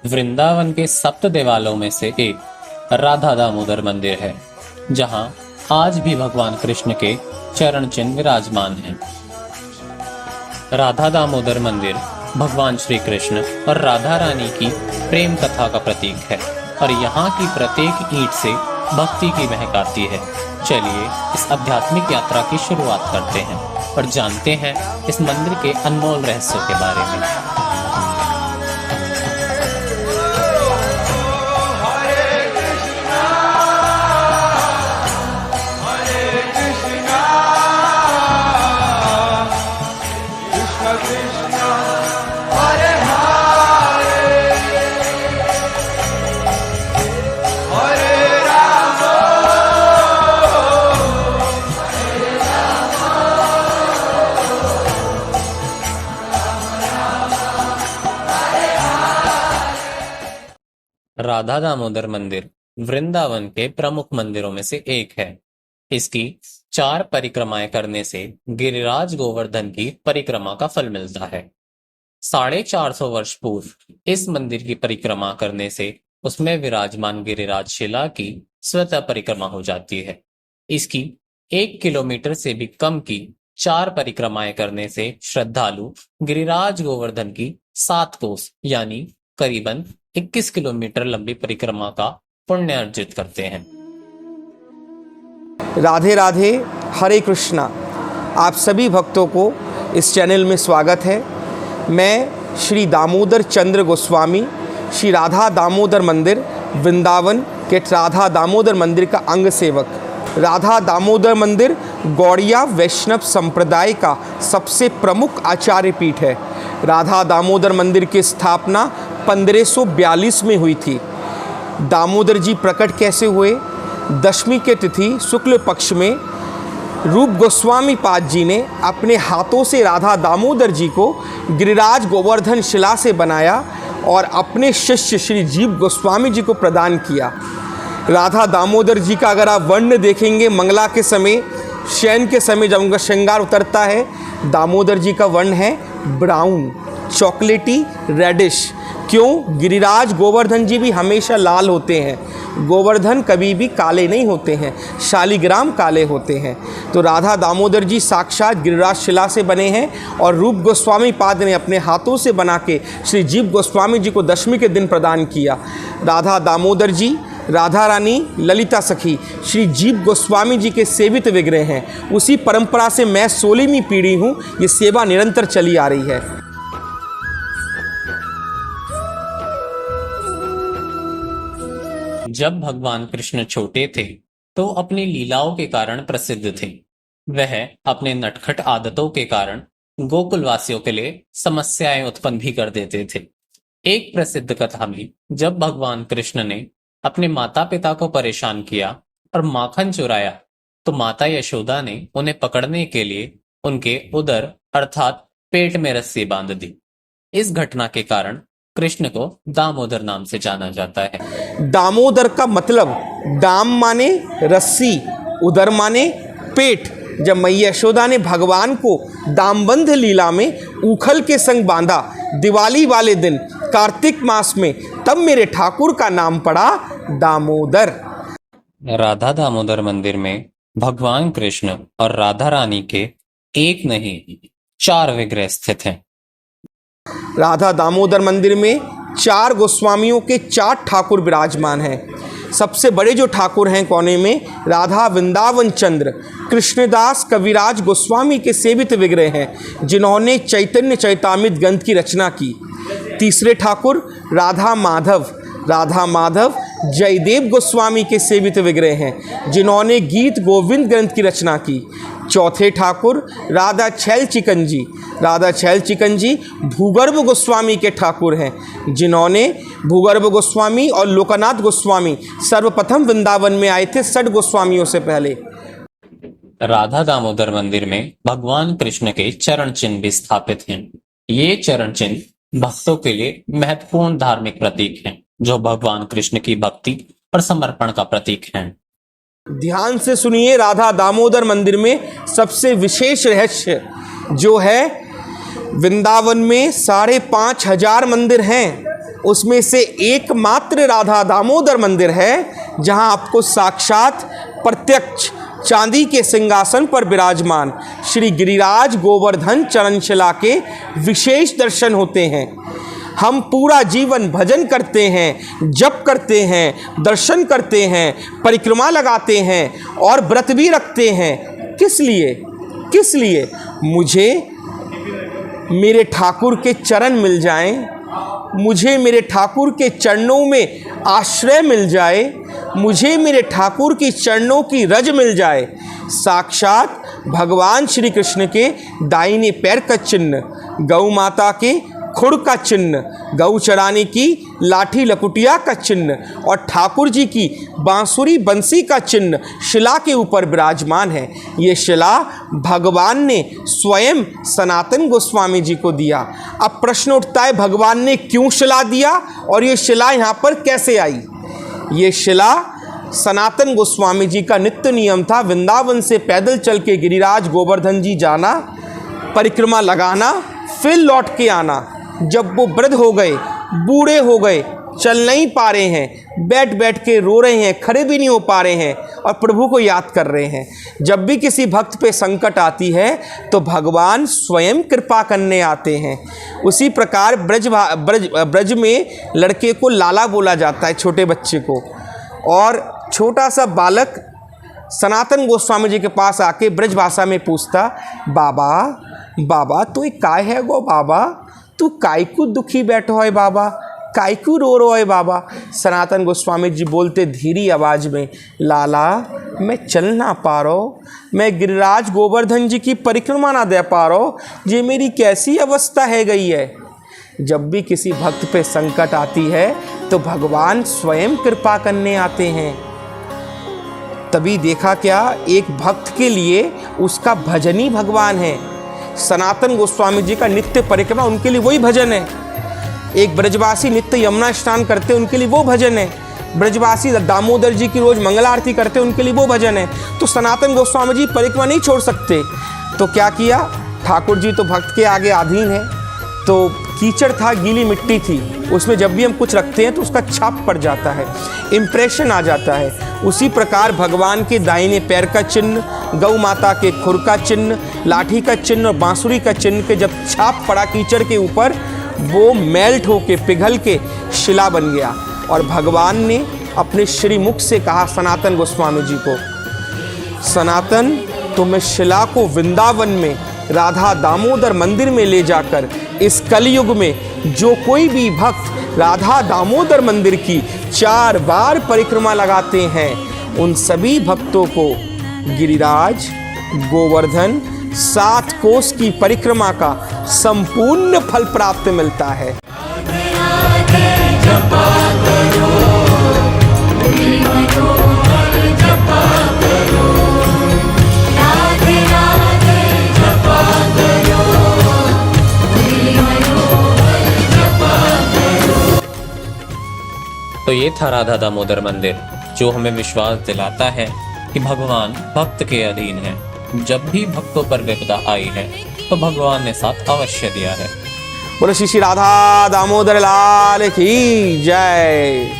वृंदावन के सप्त देवालयों में से एक राधा दामोदर मंदिर है, जहां आज भी भगवान कृष्ण के चरण चिन्ह विराजमान हैं। राधा दामोदर मंदिर भगवान श्री कृष्ण और राधा रानी की प्रेम कथा का प्रतीक है और यहाँ की प्रत्येक ईंट से भक्ति की महक आती है। चलिए इस आध्यात्मिक यात्रा की शुरुआत करते हैं और जानते हैं इस मंदिर के अनमोल रहस्यों के बारे में। राधा दामोदर मंदिर वृंदावन के प्रमुख मंदिरों में से एक है। इसकी 4 परिक्रमाएं करने से गिरिराज गोवर्धन की परिक्रमा का फल मिलता है। 450 वर्ष पूर्व इस मंदिर की परिक्रमा करने से उसमें विराजमान गिरिराज शिला की स्वतः परिक्रमा हो जाती है। इसकी 1 किलोमीटर से भी कम की 4 परिक्रमाएं करने से श्रद्धालु गिरिराज गोवर्धन की 7 कोस यानी करीबन 21 किलोमीटर लंबी परिक्रमा का पुण्य अर्जित करते हैं। राधे राधे, हरे कृष्णा। आप सभी भक्तों को इस चैनल में स्वागत है। मैं श्री दामोदर चंद्र गोस्वामी श्री राधा दामोदर मंदिर वृंदावन के राधा दामोदर मंदिर का अंग सेवक। राधा दामोदर मंदिर गौड़िया वैष्णव संप्रदाय का सबसे प्रमुख आचार्य पीठ है। राधा दामोदर मंदिर की स्थापना 1542 में हुई थी। दामोदर जी प्रकट कैसे हुए? दशमी के तिथि शुक्ल पक्ष में रूप गोस्वामी पाद जी ने अपने हाथों से राधा दामोदर जी को गिरिराज गोवर्धन शिला से बनाया और अपने शिष्य श्री जीव गोस्वामी जी को प्रदान किया। राधा दामोदर जी का अगर आप वर्ण देखेंगे, मंगला के समय, शयन के समय जब उनका श्रृंगार उतरता है, दामोदर जी का वर्ण है ब्राउन, चॉकलेटी, रेडिश। क्यों? गिरिराज गोवर्धन जी भी हमेशा लाल होते हैं, गोवर्धन कभी भी काले नहीं होते हैं, शालिग्राम काले होते हैं। तो राधा दामोदर जी साक्षात गिरिराज शिला से बने हैं और रूप गोस्वामी पाद ने अपने हाथों से बना के श्री जीव गोस्वामी जी को दशमी के दिन प्रदान किया। राधा दामोदर जी, राधा रानी, ललिता सखी श्री जीव गोस्वामी जी के सेवित विग्रह हैं। उसी परंपरा से मैं 16वीं पीढ़ी हूँ, ये सेवा निरंतर चली आ रही है। जब भगवान कृष्ण छोटे थे तो अपनी लीलाओं के कारण प्रसिद्ध थे। वह अपने नटखट आदतों के कारण गोकुलवासियों के लिए समस्याएं उत्पन्न भी कर देते थे। एक प्रसिद्ध कथा में जब भगवान कृष्ण ने अपने माता पिता को परेशान किया और माखन चुराया तो माता यशोदा ने उन्हें पकड़ने के लिए उनके उदर अर्थात पेट में रस्सी बांध दी। इस घटना के कारण कृष्ण को दामोदर नाम से जाना जाता है। दामोदर का मतलब दाम माने रस्सी, उदर माने पेट। जब मैया यशोदा ने भगवान को दामबंध लीला में ऊखल के संग बांधा दिवाली वाले दिन कार्तिक मास में, तब मेरे ठाकुर का नाम पड़ा दामोदर। राधा दामोदर मंदिर में भगवान कृष्ण और राधा रानी के एक नहीं 4 विग्रह स्थित हैं। राधा दामोदर मंदिर में 4 गोस्वामियों के 4 ठाकुर विराजमान हैं। सबसे बड़े जो ठाकुर हैं कोने में राधा वृंदावन चंद्र कृष्णदास कविराज गोस्वामी के सेवित विग्रह हैं, जिन्होंने चैतन्य चैतामृत ग्रंथ की रचना की। तीसरे ठाकुर राधा माधव जयदेव गोस्वामी के सेवित विग्रह हैं, जिन्होंने गीत गोविंद ग्रंथ की रचना की। चौथे ठाकुर राधा छैल चिकन जी भूगर्भ गोस्वामी के ठाकुर हैं, जिन्होंने भूगर्भ गोस्वामी और लोकनाथ गोस्वामी सर्वप्रथम वृंदावन में आए थे 6 गोस्वामियों से पहले। राधा दामोदर मंदिर में भगवान कृष्ण के चरण चिन्ह भी स्थापित हैं। ये चरण चिन्ह भक्तों के लिए महत्वपूर्ण धार्मिक प्रतीक हैं, जो भगवान कृष्ण की भक्ति और समर्पण का प्रतीक हैं। ध्यान से सुनिए, राधा दामोदर मंदिर में सबसे विशेष रहस्य जो है, वृंदावन में 5,500 मंदिर हैं, उसमें से एकमात्र राधा दामोदर मंदिर है जहां आपको साक्षात प्रत्यक्ष चांदी के सिंहासन पर विराजमान श्री गिरिराज गोवर्धन चरणशिला के विशेष दर्शन होते हैं। हम पूरा जीवन भजन करते हैं, जप करते हैं, दर्शन करते हैं, परिक्रमा लगाते हैं और व्रत भी रखते हैं। किस लिए? किस लिए? मुझे मेरे ठाकुर के चरण मिल जाएं, मुझे मेरे ठाकुर के चरणों में आश्रय मिल जाए, मुझे मेरे ठाकुर की चरणों की रज मिल जाए। साक्षात भगवान श्री कृष्ण के दाहिने पैर का चिन्ह, गौ माता के खुर का चिन्ह, गौ चराने की लाठी लकुटिया का चिन्ह और ठाकुर जी की बांसुरी बंसी का चिन्ह शिला के ऊपर विराजमान है। ये शिला भगवान ने स्वयं सनातन गोस्वामी जी को दिया। अब प्रश्न उठता है, भगवान ने क्यों शिला दिया और ये शिला यहाँ पर कैसे आई? ये शिला सनातन गोस्वामी जी का नित्य नियम था, वृंदावन से पैदल चल के गिरिराज गोवर्धन जी जाना, परिक्रमा लगाना, फिर लौट के आना। जब वो वृद्ध हो गए, बूढ़े हो गए, चल नहीं पा रहे हैं, बैठ बैठ के रो रहे हैं, खड़े भी नहीं हो पा रहे हैं और प्रभु को याद कर रहे हैं। जब भी किसी भक्त पे संकट आती है तो भगवान स्वयं कृपा करने आते हैं। उसी प्रकार ब्रज में लड़के को लाला बोला जाता है, छोटे बच्चे को, और छोटा सा बालक सनातन गोस्वामी जी के पास आके ब्रज भाषा में पूछता, बाबा बाबा तू काय है गो बाबा, तू काय को दुखी बैठो है बाबा, काय को रो रो है बाबा। सनातन गोस्वामी जी बोलते धीरी आवाज़ में, लाला मैं चल ना पा रहा हूँ, मैं गिरिराज गोवर्धन जी की परिक्रमा ना दे पा रहा हूँ, ये मेरी कैसी अवस्था है गई है। जब भी किसी भक्त पे संकट आती है तो भगवान स्वयं कृपा करने आते हैं। तभी देखा क्या, एक भक्त के लिए उसका भजन ही भगवान है। सनातन गोस्वामी जी का नित्य परिक्रमा, उनके लिए वही भजन है। एक ब्रजवासी नित्य यमुना स्नान करते, उनके लिए वो भजन है। ब्रजवासी दामोदर जी की रोज मंगल आरती करते, उनके लिए वो भजन है। तो सनातन गोस्वामी जी परिक्रमा नहीं छोड़ सकते। तो क्या किया, ठाकुर जी तो भक्त के आगे अधीन है, तो कीचड़ था, गीली मिट्टी थी, उसमें जब भी हम कुछ रखते हैं तो उसका छाप पड़ जाता है, इम्प्रेशन आ जाता है। उसी प्रकार भगवान के दाहिने पैर का चिन्ह, गौ माता के खुर का चिन्ह, लाठी का चिन्ह और बांसुरी का चिन्ह के जब छाप पड़ा कीचड़ के ऊपर, वो मेल्ट होके पिघल के शिला बन गया। और भगवान ने अपने श्रीमुख से कहा सनातन गोस्वामी जी को, सनातन तो मैं शिला को वृंदावन में राधा दामोदर मंदिर में ले जाकर इस कलयुग में जो कोई भी भक्त राधा दामोदर मंदिर की 4 बार परिक्रमा लगाते हैं, उन सभी भक्तों को गिरिराज गोवर्धन 7 कोस की परिक्रमा का संपूर्ण फल प्राप्त मिलता है। तो ये था राधा दामोदर मंदिर, जो हमें विश्वास दिलाता है कि भगवान भक्त के अधीन है। जब भी भक्तों पर विपदा आई है तो भगवान ने साथ अवश्य दिया है। बोलो श्री राधा दामोदर लाल की जय।